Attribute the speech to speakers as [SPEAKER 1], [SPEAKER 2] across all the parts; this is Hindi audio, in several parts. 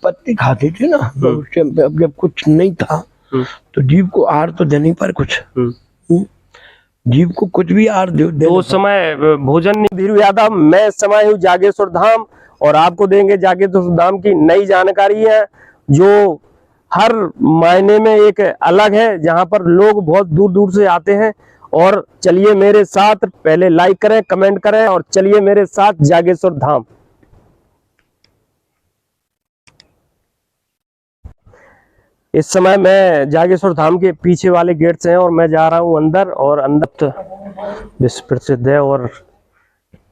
[SPEAKER 1] पत्ती खाते थे ना, तो उस टाइम पे अब जब कुछ नहीं था तो जीव को आहार तो देने पर कुछ, जीव को कुछ भी आहार दे
[SPEAKER 2] तो उस समय भोजन नहीं। वीरू यादव, मैं इस समय हूँ जागेश्वर धाम और आपको देंगे जागेश्वर धाम की नई जानकारी है जो हर मायने में एक अलग है, जहां पर लोग बहुत दूर दूर से आते हैं। और चलिए मेरे साथ, पहले लाइक करें, कमेंट करें और चलिए मेरे साथ जागेश्वर धाम। इस समय मैं जागेश्वर धाम के पीछे वाले गेट से हैं और मैं जा रहा हूं अंदर। और अंदर विश्व प्रसिद्ध है और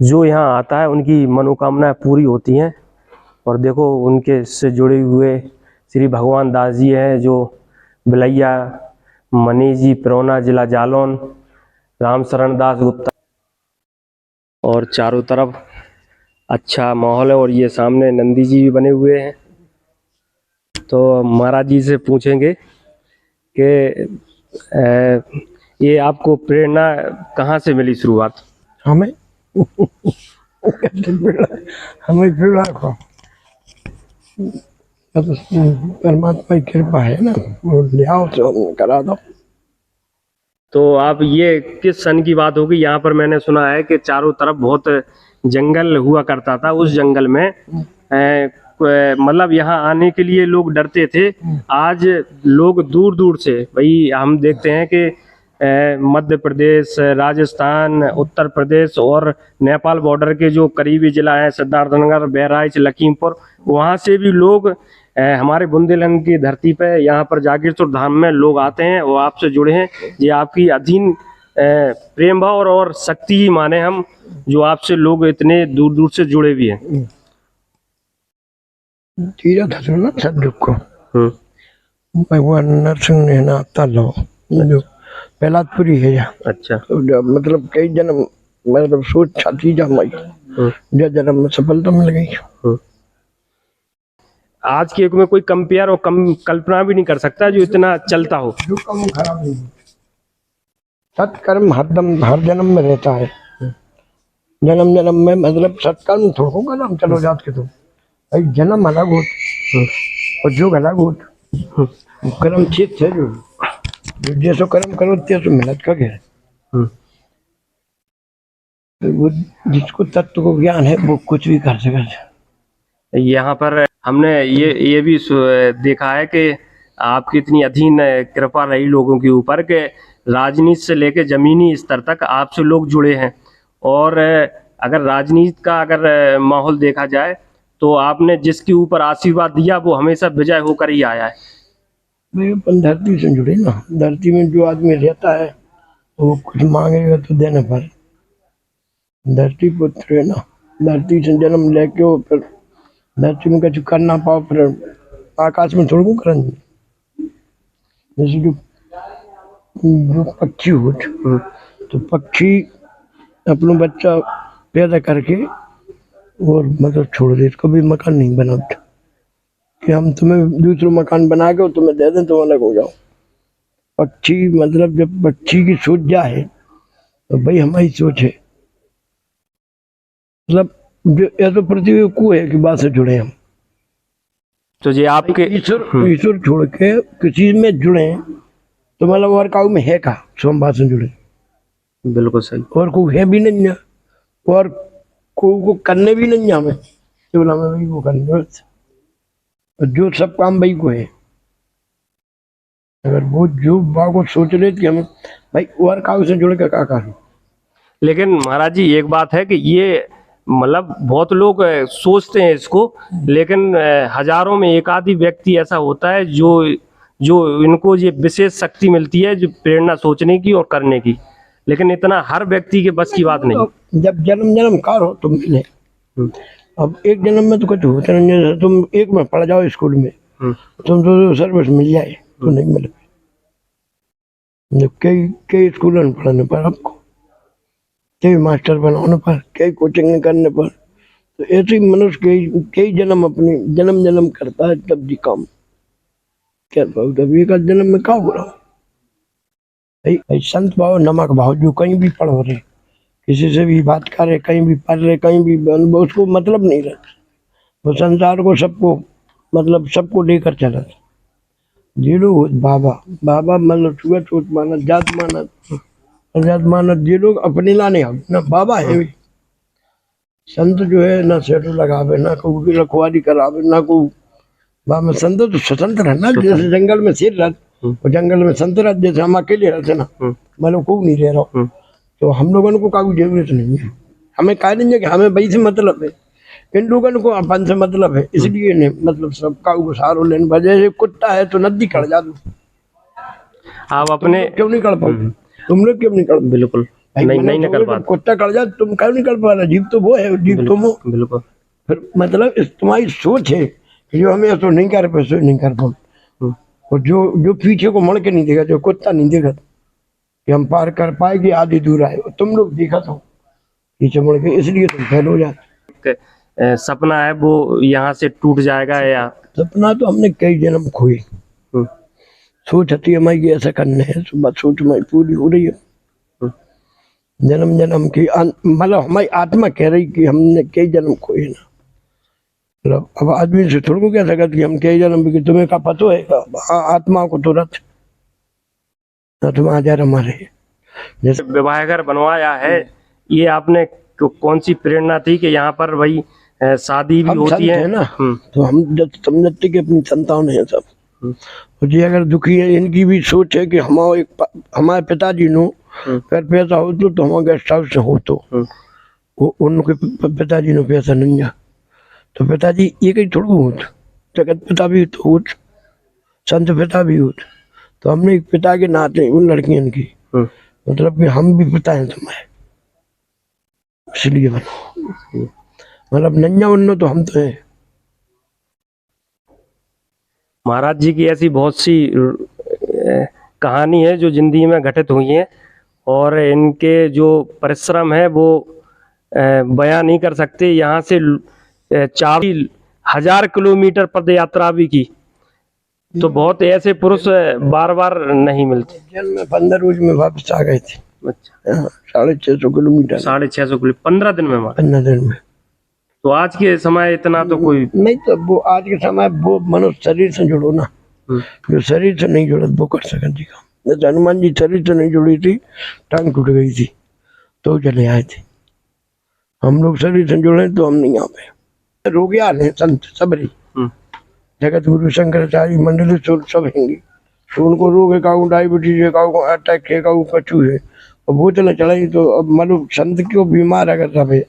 [SPEAKER 2] जो यहाँ आता है उनकी मनोकामनाएं पूरी होती हैं। और देखो उनके से जुड़े हुए श्री भगवान दास जी हैं, जो बिलैया मनीष जी, प्रोना, जिला जालौन, राम शरण दास गुप्ता। और चारों तरफ अच्छा माहौल है और ये सामने नंदी जी भी बने हुए हैं। तो महाराज जी से पूछेंगे कि ये आपको प्रेरणा कहाँ से मिली शुरुआत?
[SPEAKER 1] हमें हमें प्रेरणा को परमात्मा की कृपा है ना, वो ले आओ तो करा दो।
[SPEAKER 2] तो आप ये किस सन की बात होगी? यहाँ पर मैंने सुना है कि चारों तरफ बहुत जंगल हुआ करता था, उस जंगल में मतलब यहाँ आने के लिए लोग डरते थे। आज लोग दूर दूर से, भाई हम देखते हैं कि मध्य प्रदेश, राजस्थान, उत्तर प्रदेश और नेपाल बॉर्डर के जो करीबी जिला हैं, सिद्धार्थनगर, बहराइच, लखीमपुर, वहाँ से भी लोग हमारे बुंदेलखंड की धरती पे यहाँ पर जागेश्वर धाम में लोग आते हैं। वो आपसे जुड़े हैं, ये आपकी अधीन प्रेम भाव और शक्ति ही माने हम, जो आपसे लोग इतने दूर दूर से जुड़े भी हैं।
[SPEAKER 1] तीरथ ना सदगुरु को भगवान नरसिंह ने ना लो जो पहला पूरी है जा। अच्छा, तो मतलब कई जन्म, मतलब सोच छाती जा मई जो जन्म में सफलता मिल गई।
[SPEAKER 2] आज के युग में कोई कंपेयर और कल्पना भी नहीं कर सकता जो इतना चलता हो।
[SPEAKER 1] जो कम खराब नहीं, सत्कर्म हरदम हर जन्म में रहता है। जन्म जन्म में मतलब सत्कर्म थोड़ा होगा ना, चलो जात के तो भाई जन्म अलग हो और जो अलग हो। कर्म चित है, जो जैसो कर्म करो तैसो मेहनत का घेर। वो जिसको तत्व को ज्ञान है वो कुछ भी कर सकता।
[SPEAKER 2] यहाँ पर हमने ये भी देखा है कि आपकी इतनी अधीन कृपा रही लोगों के ऊपर कि राजनीति से लेकर जमीनी स्तर तक आपसे लोग जुड़े हैं। और अगर राजनीति का अगर माहौल देखा जाए तो आपने जिसके ऊपर आशीर्वाद दिया वो हमेशा विजय होकर ही आया है।
[SPEAKER 1] मैं अपन धरती से जुड़े ना, धरती में जो आदमी रहता है वो कुछ मांगेगा तो देना पर। धरती पुत्र है ना, धरती से जन्म लेके वो फिर धरती में कुछ करना पाओ, फिर आकाश में थोड़ा करन। जैसे जो पक्षी हो तो पक्षी अपना बच्चा पैदा करके और मतलब छोड़ दे, कभी मकान नहीं बनाते कि हम तुम्हें दूसरा मकान बना के तुम्हें दे दें तुम अलग हो जाओ। पक्षी मतलब जब पक्षी की सोच जाए तो भाई हमारी सोच है, मतलब जो ऐसा पृथ्वी को है कि बात से जुड़े हम।
[SPEAKER 2] तो ये आपके
[SPEAKER 1] ईश्वर छोड़ के किसी में जुड़े तो मतलब और काऊ में है का सो बात से जुड़े।
[SPEAKER 2] बिल्कुल सही।
[SPEAKER 1] और कोई है भी नहीं है और को करने भी नहीं है हमें, केवल हमें वही को करने बस। जो सब काम भाई को है, अगर वो जो बात सोच रहे थे हमें भाई और काऊ से जुड़ के क्या करें।
[SPEAKER 2] लेकिन महाराज जी एक बात है कि ये मतलब बहुत लोग सोचते हैं इसको, लेकिन हजारों में एक आधी व्यक्ति ऐसा होता है जो इनको ये विशेष शक्ति मिलती है, जो प्रेरणा सोचने की और करने की। लेकिन इतना हर व्यक्ति के बस की बात नहीं।
[SPEAKER 1] जब जन्म कार हो तुम मिले, अब एक जन्म में तो कुछ होता नहीं। तुम एक में पढ़ जाओ स्कूल में, तुम तो सर्विस मिल जाए तो नहीं मिले। कई स्कूलों में पढ़ाने पर आपको, कई मास्टर बनाने पर, कई कोचिंग करने पर, तो ऐसे ही मनुष्य कई जन्म अपनी जन्म करता है तब जी काम क्या पाओ। तब एक जन्म में क्या हो रहा भाई। संत भाव नमक भाव, जो कहीं भी पढ़ो रहे, किसी से भी बात कर रहे, कहीं भी पढ़ रहे, कहीं भी उसको मतलब नहीं रहता। वो संसार को सबको मतलब सबको लेकर चला था। ये लोग बाबा बाबा मतलब छुआ छूत मानत जात मानत अजात मानत, ये लोग अपने लाने हम ना बाबा है भी। संत जो है ना सेटू लगावे ना कोई रखवाली करावे ना कोई बाबा। संत तो स्वतंत्र है ना, जैसे जंगल में शेर रहते और जंगल में संत रहते, जैसे हम अकेले रहते ना, मतलब कोई नहीं रह रहा। तो हम लोगों को कोई जरूरत नहीं है, हमें कहा नहीं है कि हमें वही से मतलब है, इन लोगों को अपन से मतलब है, इसलिए नहीं मतलब सब काऊ को सारो लेने वजह से कुत्ता है तो नदी कट जा दो।
[SPEAKER 2] आप अपने
[SPEAKER 1] क्यों नहीं कर पाओ? तुम लोग क्यों नहीं कर?
[SPEAKER 2] बिल्कुल नहीं निकल पाते।
[SPEAKER 1] कुत्ता कट जा, तुम क्यों नहीं कर पा रहे? जीव तो वो है, जीव तुम हो।
[SPEAKER 2] बिल्कुल
[SPEAKER 1] फिर मतलब तुम्हारी सोच है कि जो हमें तो नहीं कर पाए, नहीं कर पाओ। और जो पीछे को मुड़ के नहीं देखा, जो कुत्ता नहीं देखा कि हम पार कर पाएगी, आधी दूर आए, तुम लोग देखा तो पीछे मुड़ के, इसलिए तुम फेल हो जाते।
[SPEAKER 2] सपना है वो यहाँ से टूट जाएगा या?
[SPEAKER 1] सपना तो हमने कई जन्म खोए, सोच हती हमारी ऐसा करने है, बस सोच हमारी पूरी हो रही है। जन्म जन्म की मतलब हमारी आत्मा कह रही कि हमने कई जन्म खोए ना। मतलब अब आदमी से थोड़ा को कह सकता कि हम कई जन्म की, तुम्हें का पता है? आत्मा को तुरंत आत्मा हजार हमारे जैसे
[SPEAKER 2] विवाह घर बनवाया है, ये आपने कौन सी प्रेरणा थी कि यहाँ पर भाई शादी भी
[SPEAKER 1] हम
[SPEAKER 2] होती
[SPEAKER 1] संत है ना, तो हम जब समझते कि अपनी संतान है सब। और जी अगर दुखी है, इनकी भी सोच है कि हमारे पिताजी नो अगर पैसा हो तो हमारे गेस्ट हाउस हो तो उनके पिताजी नो पैसा नहीं है, तो पिताजी एक ही थोड़ा होत, जगत पिता भी तो होत, संत पिता भी होत। तो हमने एक पिता के नाते उन लड़कियों की मतलब कि हम भी पिता हैं तुम्हें, इसलिए बनो मतलब नन्या उन्नो तो हम तो है।
[SPEAKER 2] महाराज जी की ऐसी बहुत सी कहानी है जो जिंदगी में घटित हुई है, और इनके जो परिश्रम है वो बयां नहीं कर सकते। यहाँ से 40,000 किलोमीटर पद यात्रा भी की, तो बहुत ऐसे पुरुष बार बार नहीं मिलते।
[SPEAKER 1] जन्म में 15 रोज में वापस आ गए थे।
[SPEAKER 2] अच्छा
[SPEAKER 1] 650 किलोमीटर
[SPEAKER 2] 650 किलोमीटर 15 दिन में मार।
[SPEAKER 1] 15 दिन में।
[SPEAKER 2] तो आज के समय इतना तो कोई
[SPEAKER 1] नहीं, तो वो आज के समय वो मनुष्य शरीर से जुड़ो ना, जो शरीर से नहीं जुड़ा वो कर सकते जी काम। जैसे हनुमान जी शरीर से नहीं जुड़ी थी, टांग टूट गई थी तो चले आए थे। हम लोग शरीर से जुड़े तो हम नहीं आ पाए। रोगियाल है संत सबरी, जगत गुरु शंकराचार्य मंडली सब हैंगे, तो उनको रोग है, काऊ डायबिटीज है, काऊ अटैक है, काऊ कछू है, और वो चले चढ़ाई। तो अब मतलब संत क्यों बीमार अगर रहे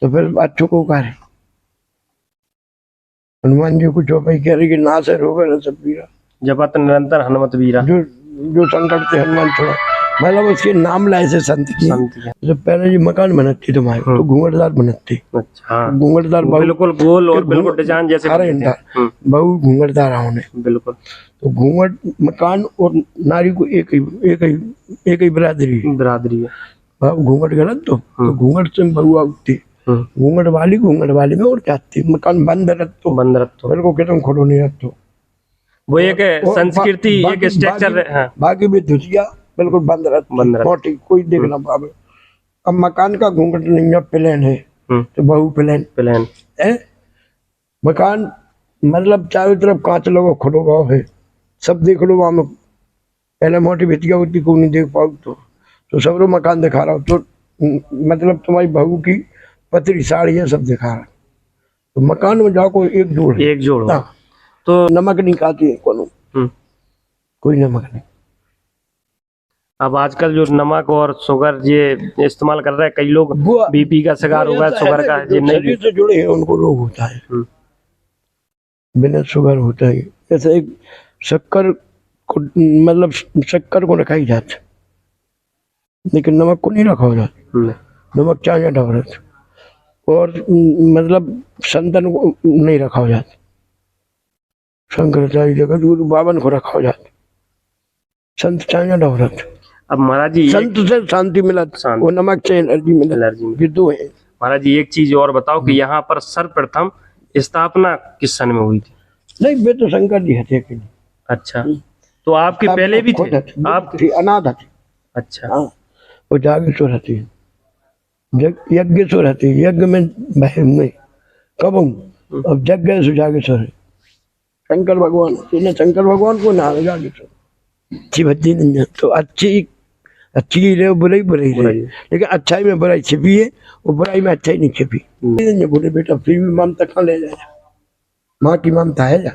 [SPEAKER 1] तो फिर अच्छों को करे। हनुमान जी को चौपाई कह रही कि नाश है रोग है सब पीरा,
[SPEAKER 2] जपत निरंतर हनुमत वीरा।
[SPEAKER 1] जो संकट से हनुमान छोड़ा, मतलब उसके नाम लाए से संत की। जब पहले जी मकान बनती तुम्हारे तो घूंघटदार बनती।
[SPEAKER 2] अच्छा
[SPEAKER 1] घूंघटदार
[SPEAKER 2] बिल्कुल गोल और बिल्कुल डिजाइन जैसे
[SPEAKER 1] बहु घूंघटदार होने
[SPEAKER 2] बिल्कुल।
[SPEAKER 1] तो घूंघट मकान और नारी को एक ही बिरादरी है। घूंघट गलत तो घूंघट से बहुआ उठती, घूंघट वाली में और जाती। मकान बंद रखो मेरे को कहता हूँ खड़ो नहीं रखो,
[SPEAKER 2] वो एक संस्कृति एक स्ट्रक्चर है।
[SPEAKER 1] बाकी भी धुतिया बिल्कुल बंद रहती, कोई देख ना पावे। अब मकान का घूंघट नहीं है, प्लेन है तो बहु प्लेन है। मकान मतलब चारों तरफ कांच लगो, खुलो गाँव है, सब देख लो। वहां में पहले मोटी भितिया होती को नहीं देख पाओ तो सब रो मकान दिखा रहा हो, तो मतलब तुम्हारी बहू की पतरी साड़ी है सब दिखा रहा। तो मकान में जाओ एक जोड़ तो नमक नहीं खाती है कोई नमक नहीं।
[SPEAKER 2] अब आजकल जो नमक और शुगर ये इस्तेमाल कर रहे हैं कई लोग, बीपी का शिकार हुआ है, शुगर का ये नहीं
[SPEAKER 1] से जुड़े हैं उनको रोग होता है, बिना शुगर होता है। जैसे एक शक्कर को मतलब शक्कर को रखा ही जाता लेकिन नमक को नहीं रखा हो जाता। नमक चाहे डबरत और मतलब संतन को नहीं रखा हो जाता, शंकराचार्य जगत गुरु बाबन को रखा हो जाता, संत चाहे डबरत।
[SPEAKER 2] अब महाराज जी
[SPEAKER 1] संत से शांति मिला, वो नमक से एनर्जी मिला, ये दो है।
[SPEAKER 2] महाराज जी एक चीज और बताओ कि यहाँ पर सर्वप्रथम स्थापना किस सन में हुई थी?
[SPEAKER 1] नहीं वे तो शंकर जी थे कि नहीं।
[SPEAKER 2] अच्छा तो आपके पहले भी थे? आप
[SPEAKER 1] अनाथ थे।
[SPEAKER 2] अच्छा
[SPEAKER 1] वो जागेश्वर हती, यज्ञेश्वर हती, यज्ञ में कब हूँ अब जग गए सो जागेश्वर है। शंकर भगवान, तूने शंकर भगवान को ना लगा अच्छी भज्जी नहीं है तो अच्छी ही रहे, बुराई बुराई रहे, लेकिन अच्छाई में बुराई छिपी है और बुराई में अच्छाई नहीं छिपी। बोले बेटा फिर भी ममता कहाँ ले जाए, माँ की ममता है जा,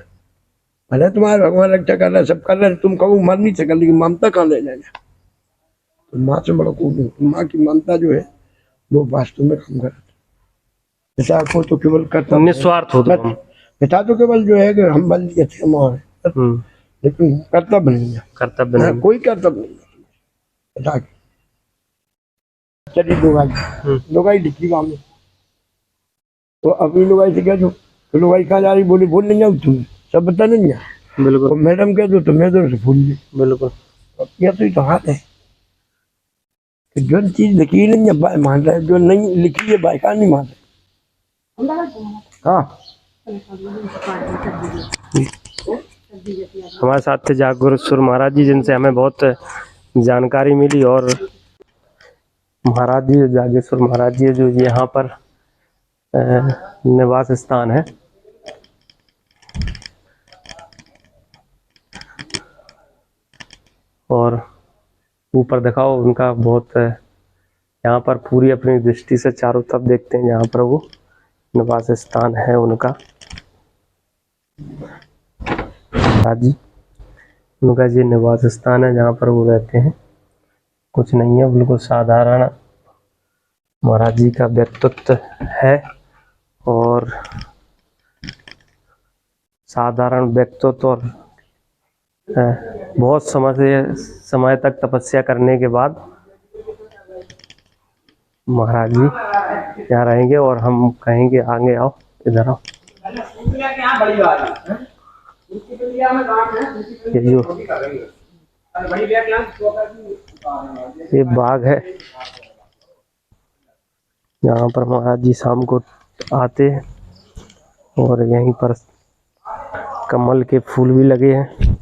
[SPEAKER 1] भले तुम्हारे भगवान रक्षा कर रहे सब कर रहे, तुम कहो मर नहीं सका, लेकिन ममता कहाँ ले जाए। तो माँ से बड़ा कूद नहीं, माँ की ममता जो है वो वास्तव में काम करती। पिता को तो केवल कर्तव्य,
[SPEAKER 2] निस्वार्थ हो तुम।
[SPEAKER 1] पिता तो केवल जो है कि हम बल दिए थे हमारे, लेकिन कर्तव्य नहीं है,
[SPEAKER 2] कर्तव्य नहीं,
[SPEAKER 1] कोई कर्तव्य नहीं है पिता की। चलिए लुगाई दिखी गाँव में, तो अपनी लुगाई से क्या जो तो लुगाई कहाँ जा रही, बोली बोल नहीं जाऊँ तुम्हें सब बता नहीं जा,
[SPEAKER 2] बिल्कुल।
[SPEAKER 1] तो मैडम कह दो तो मैं तो भूल गई, बिल्कुल। यह तो हाथ है कि जो चीज लिखी नहीं है मान रहा है, जो नहीं लिखी है बाइका नहीं मान रहे। हाँ
[SPEAKER 2] हमारे साथ थे जागेश्वर महाराज जी, जिनसे हमें बहुत जानकारी मिली। और महाराज जी जागेश्वर महाराज जी जो यहाँ पर निवास स्थान है, और ऊपर दिखाओ उनका बहुत यहाँ पर पूरी अपनी दृष्टि से चारों तरफ देखते हैं, जहाँ पर वो निवास स्थान है उनका। महाराज जी उनका ये निवास स्थान है जहाँ पर वो रहते हैं, कुछ नहीं है, बिल्कुल साधारण महाराज जी का व्यक्तित्व है। और साधारण व्यक्तित्व और बहुत समय तक तपस्या करने के बाद महाराज जी यहाँ रहेंगे। और हम कहेंगे आगे आओ, इधर आओ। ये जो ये बाग है, यहाँ पर महाराज जी शाम को आते हैं, और यहीं पर कमल के फूल भी लगे हैं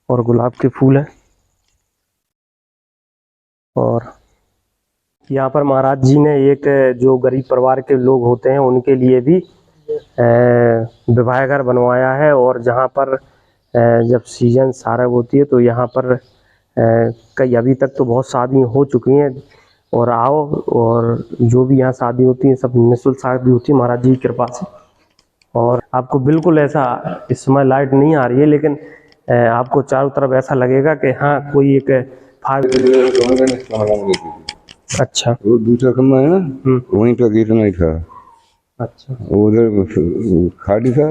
[SPEAKER 2] और गुलाब के फूल हैं। और यहाँ पर महाराज जी ने एक जो गरीब परिवार के लोग होते हैं उनके लिए भी विवाह घर बनवाया है। और जहाँ पर जब सीजन शारद होती है तो यहाँ पर कई अभी तक तो बहुत शादी हो चुकी हैं, और आओ, और जो भी यहाँ शादी होती है सब निःशुल्क शादी होती है महाराज जी की कृपा से। और आपको बिल्कुल ऐसा, इस समय लाइट नहीं आ रही है, लेकिन आपको चारों तरफ ऐसा लगेगा कि हाँ कोई एक अच्छा
[SPEAKER 3] वो दूसरा कमरा है ना, वहीं का गेट नहीं था।
[SPEAKER 2] अच्छा,
[SPEAKER 3] उधर खाली था,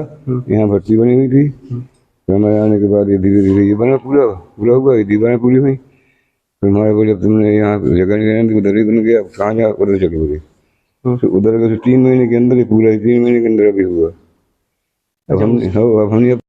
[SPEAKER 3] यहाँ भट्टी बनी हुई थी। फिर हमारे आने के बाद ये धीरे धीरे ये बना, पूरा पूरा हुआ, ये दीवारें पूरी हुई। फिर हमारे बोले अब तुमने यहाँ जगह नहीं रहने दी, उधर ही बन गया, कहाँ जा उधर चले गए। तो उधर का 3 महीने के अंदर ही पूरा 3 महीने के अंदर अभी हुआ। अब हम